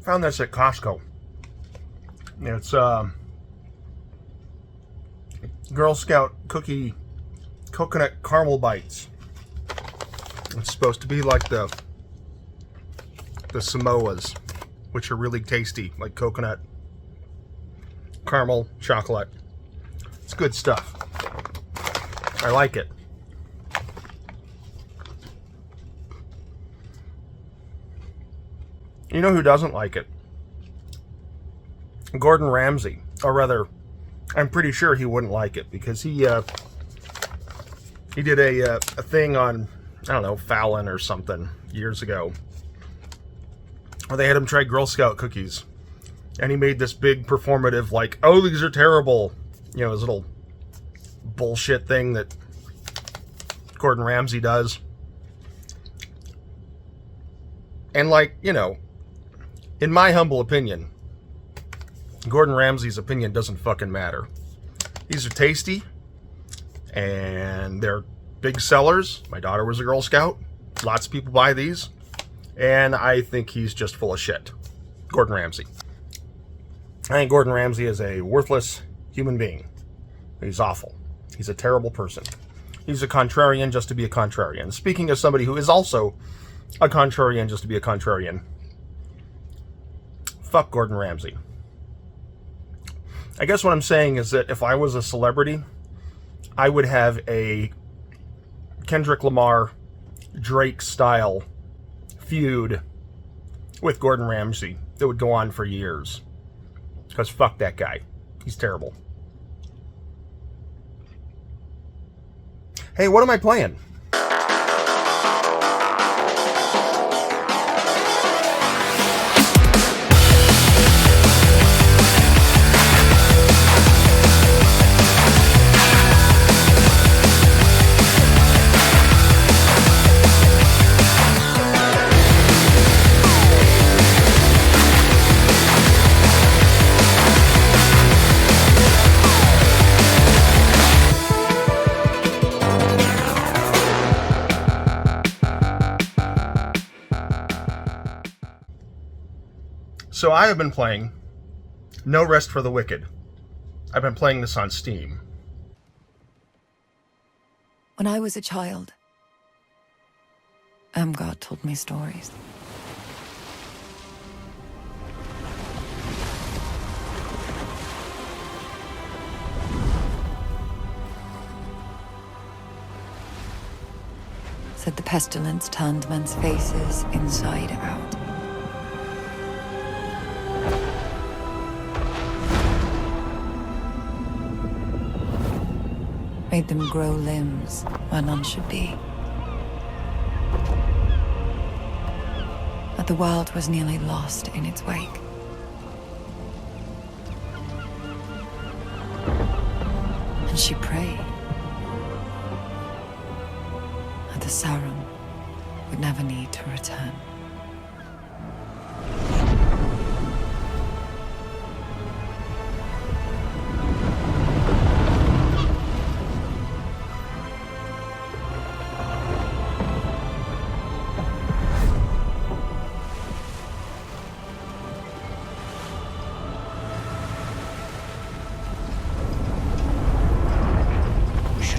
Found this at Costco. It's Girl Scout cookie coconut caramel bites. It's supposed to be like the Samoas, which are really tasty, like coconut, caramel, chocolate. It's good stuff. I like it. You know who doesn't like it? Gordon Ramsay. Or rather, I'm pretty sure he wouldn't like it because he did a thing on, I don't know, Fallon or something years ago where they had him try Girl Scout cookies. And he made this big performative, like, oh, these are terrible. You know, his little bullshit thing that Gordon Ramsay does. And, like, you know, in my humble opinion, Gordon Ramsay's opinion doesn't fucking matter. These are tasty, and they're big sellers. My daughter was a Girl Scout. Lots of people buy these, and I think he's just full of shit. Gordon Ramsay. I think Gordon Ramsay is a worthless human being. He's awful. He's a terrible person. He's a contrarian just to be a contrarian. Speaking as somebody who is also a contrarian just to be a contrarian, fuck Gordon Ramsay. I guess what I'm saying is that if I was a celebrity, I would have a Kendrick Lamar, Drake-style feud with Gordon Ramsay that would go on for years. Because fuck that guy. He's terrible. Hey, what am I playing? So I have been playing No Rest for the Wicked. I've been playing this on Steam. When I was a child, Amgard told me stories. Said the pestilence turned men's faces inside out. Made them grow limbs where none should be. But the world was nearly lost in its wake. And she prayed that the Sauron would never need to return.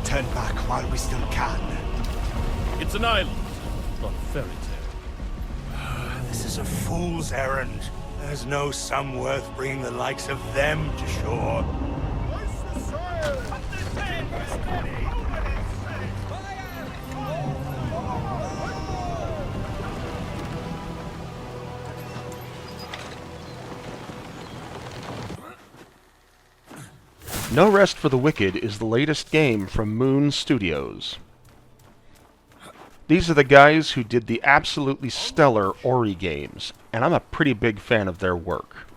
Turn back while we still can. It's an island, not a fairy tale. This is a fool's errand. There's no sum worth bringing the likes of them to shore. No Rest for the Wicked is the latest game from Moon Studios. These are the guys who did the absolutely stellar Ori games, and I'm a pretty big fan of their work.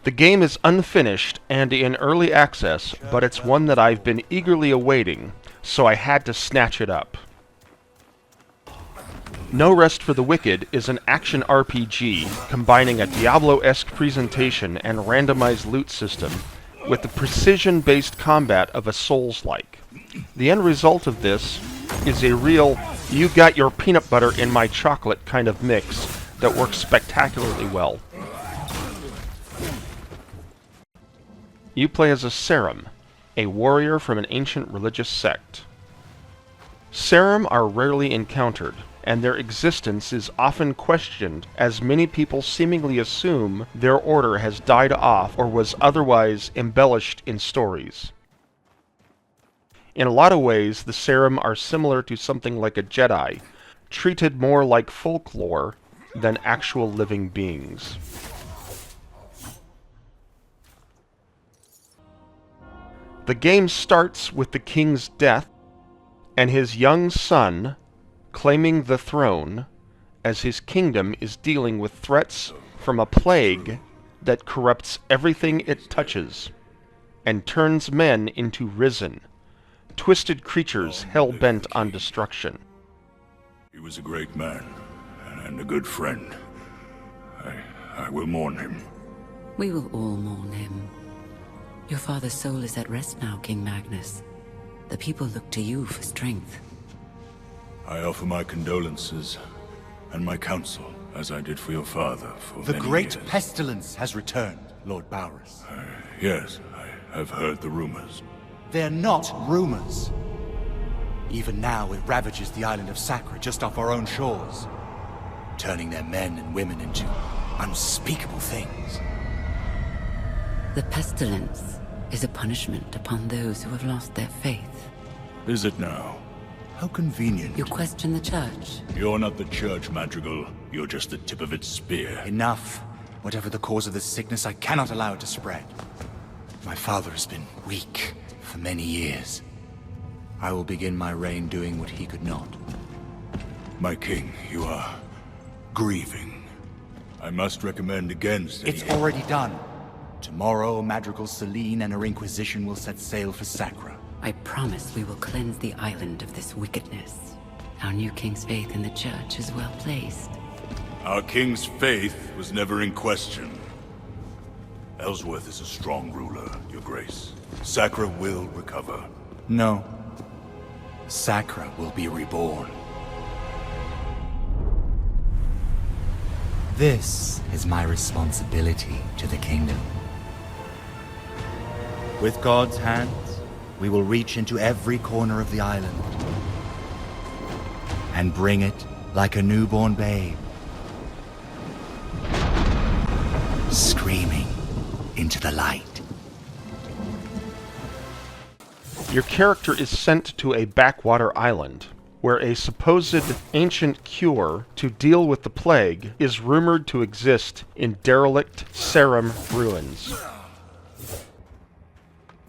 The game is unfinished and in early access, but it's one that I've been eagerly awaiting, so I had to snatch it up. No Rest for the Wicked is an action RPG combining a Diablo-esque presentation and randomized loot system with the precision-based combat of a Souls-like. The end result of this is a real you got your peanut butter in my chocolate kind of mix that works spectacularly well. You play as a Sarum, a warrior from an ancient religious sect. Sarum are rarely encountered, and their existence is often questioned, as many people seemingly assume their order has died off or was otherwise embellished in stories. In a lot of ways, the Sarum are similar to something like a Jedi, treated more like folklore than actual living beings. The game starts with the king's death and his young son claiming the throne as his kingdom is dealing with threats from a plague that corrupts everything it touches and turns men into risen, twisted creatures hell-bent on destruction. He was a great man, and a good friend. I will mourn him. We will all mourn him. Your father's soul is at rest now, King Magnus. The people look to you for strength. I offer my condolences and my counsel, as I did for your father for The many great years. pestilence has returned, Lord Bowers. Yes, I have heard the rumors. They're not rumors. Even now, it ravages the island of Sacra just off our own shores, turning their men and women into unspeakable things. The pestilence is a punishment upon those who have lost their faith. Is it now? How convenient. You question the church? You're not the church, Madrigal. You're just the tip of its spear. Enough. Whatever the cause of this sickness, I cannot allow it to spread. My father has been weak for many years. I will begin my reign doing what he could not. My king, you are grieving. I must recommend against It's any- already done. Tomorrow, Madrigal Celine and her Inquisition will set sail for Sacra. I promise we will cleanse the island of this wickedness. Our new king's faith in the church is well placed. Our king's faith was never in question. Ellsworth is a strong ruler, your grace. Sacra will recover. No. Sacra will be reborn. This is my responsibility to the kingdom. With God's hands, we will reach into every corner of the island and bring it like a newborn babe, screaming into the light. Your character is sent to a backwater island, where a supposed ancient cure to deal with the plague is rumored to exist in derelict Sarum ruins.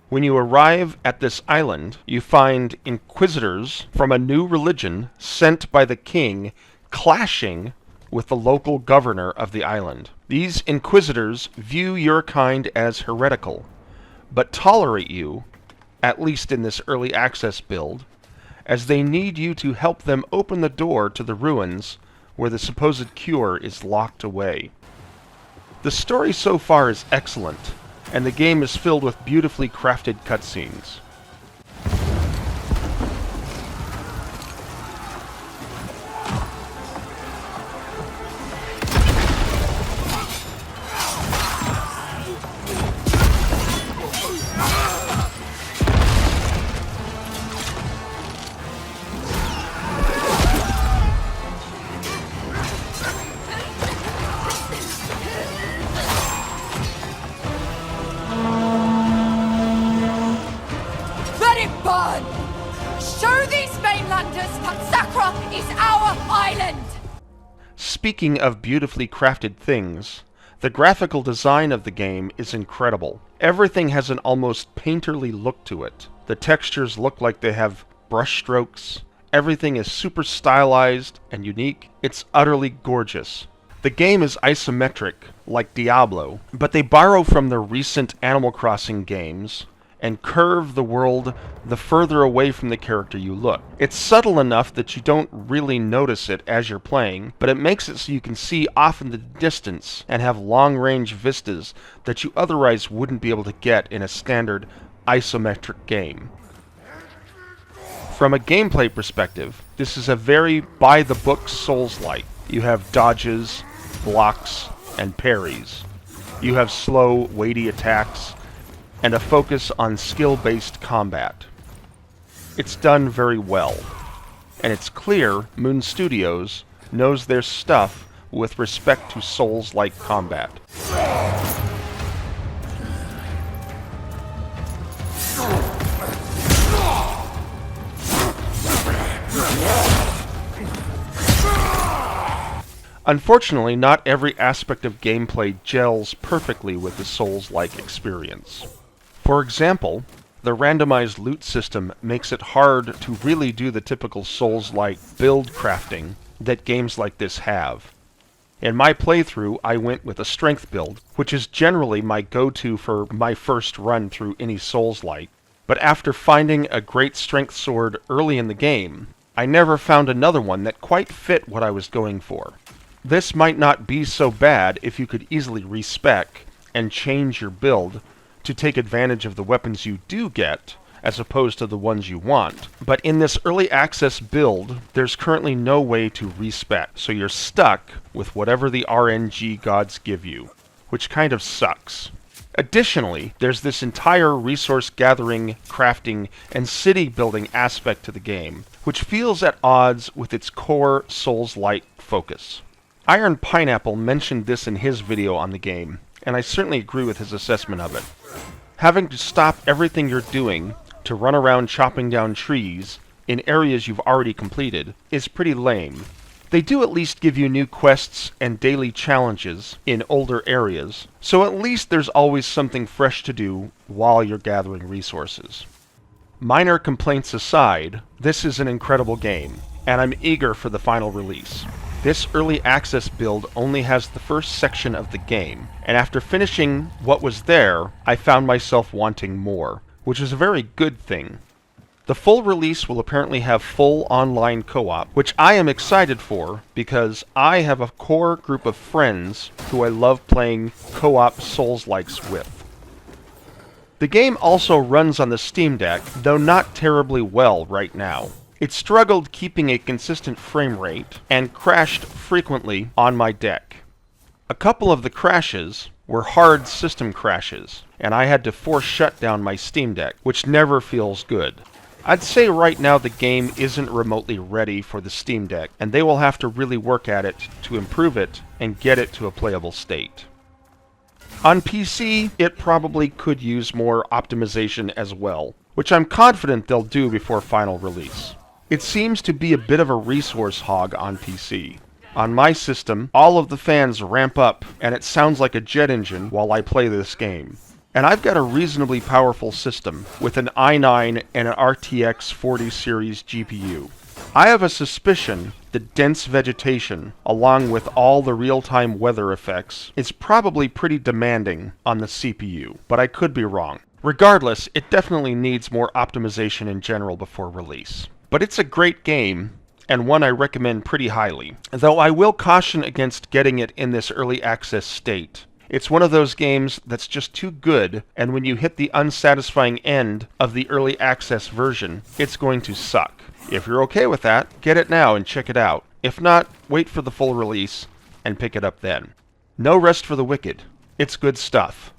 When you arrive at this island, you find inquisitors from a new religion sent by the king clashing with the local governor of the island. These inquisitors view your kind as heretical, but tolerate you, at least in this early access build, as they need you to help them open the door to the ruins where the supposed cure is locked away. The story so far is excellent, and the game is filled with beautifully crafted cutscenes. Let it burn! Show these mainlanders that Sacra is our island! Speaking of beautifully crafted things, the graphical design of the game is incredible. Everything has an almost painterly look to it. The textures look like they have brush strokes. Everything is super stylized and unique. It's utterly gorgeous. The game is isometric, like Diablo, but they borrow from the recent Animal Crossing games and curve the world the further away from the character you look. It's subtle enough that you don't really notice it as you're playing, but it makes it so you can see off in the distance and have long-range vistas that you otherwise wouldn't be able to get in a standard isometric game. From a gameplay perspective, this is a very by-the-book Souls-like. You have dodges, blocks and parries. You have slow, weighty attacks, and a focus on skill-based combat. It's done very well, and it's clear Moon Studios knows their stuff with respect to Souls-like combat. Unfortunately, not every aspect of gameplay gels perfectly with the Souls-like experience. For example, the randomized loot system makes it hard to really do the typical Souls-like build crafting that games like this have. In my playthrough, I went with a strength build, which is generally my go-to for my first run through any Souls-like, but after finding a great strength sword early in the game, I never found another one that quite fit what I was going for. This might not be so bad if you could easily respec and change your build to take advantage of the weapons you do get, as opposed to the ones you want. But in this early access build, there's currently no way to respec, so you're stuck with whatever the RNG gods give you, which kind of sucks. Additionally, there's this entire resource gathering, crafting, and city building aspect to the game, which feels at odds with its core Souls-like focus. Iron Pineapple mentioned this in his video on the game, and I certainly agree with his assessment of it. Having to stop everything you're doing to run around chopping down trees in areas you've already completed is pretty lame. They do at least give you new quests and daily challenges in older areas, so at least there's always something fresh to do while you're gathering resources. Minor complaints aside, this is an incredible game, and I'm eager for the final release. This early access build only has the first section of the game, and after finishing what was there, I found myself wanting more, which is a very good thing. The full release will apparently have full online co-op, which I am excited for because I have a core group of friends who I love playing co-op Souls-likes with. The game also runs on the Steam Deck, though not terribly well right now. It struggled keeping a consistent frame rate and crashed frequently on my deck. A couple of the crashes were hard system crashes, and I had to force shut down my Steam Deck, which never feels good. I'd say right now the game isn't remotely ready for the Steam Deck, and they will have to really work at it to improve it and get it to a playable state. On PC, it probably could use more optimization as well, which I'm confident they'll do before final release. It seems to be a bit of a resource hog on PC. On my system, all of the fans ramp up, and it sounds like a jet engine while I play this game. And I've got a reasonably powerful system, with an i9 and an RTX 40 series GPU. I have a suspicion that dense vegetation, along with all the real-time weather effects, is probably pretty demanding on the CPU, but I could be wrong. Regardless, it definitely needs more optimization in general before release. But it's a great game, and one I recommend pretty highly, though I will caution against getting it in this early access state. It's one of those games that's just too good, and when you hit the unsatisfying end of the early access version, it's going to suck. If you're okay with that, get it now and check it out. If not, wait for the full release and pick it up then. No rest for the wicked. It's good stuff.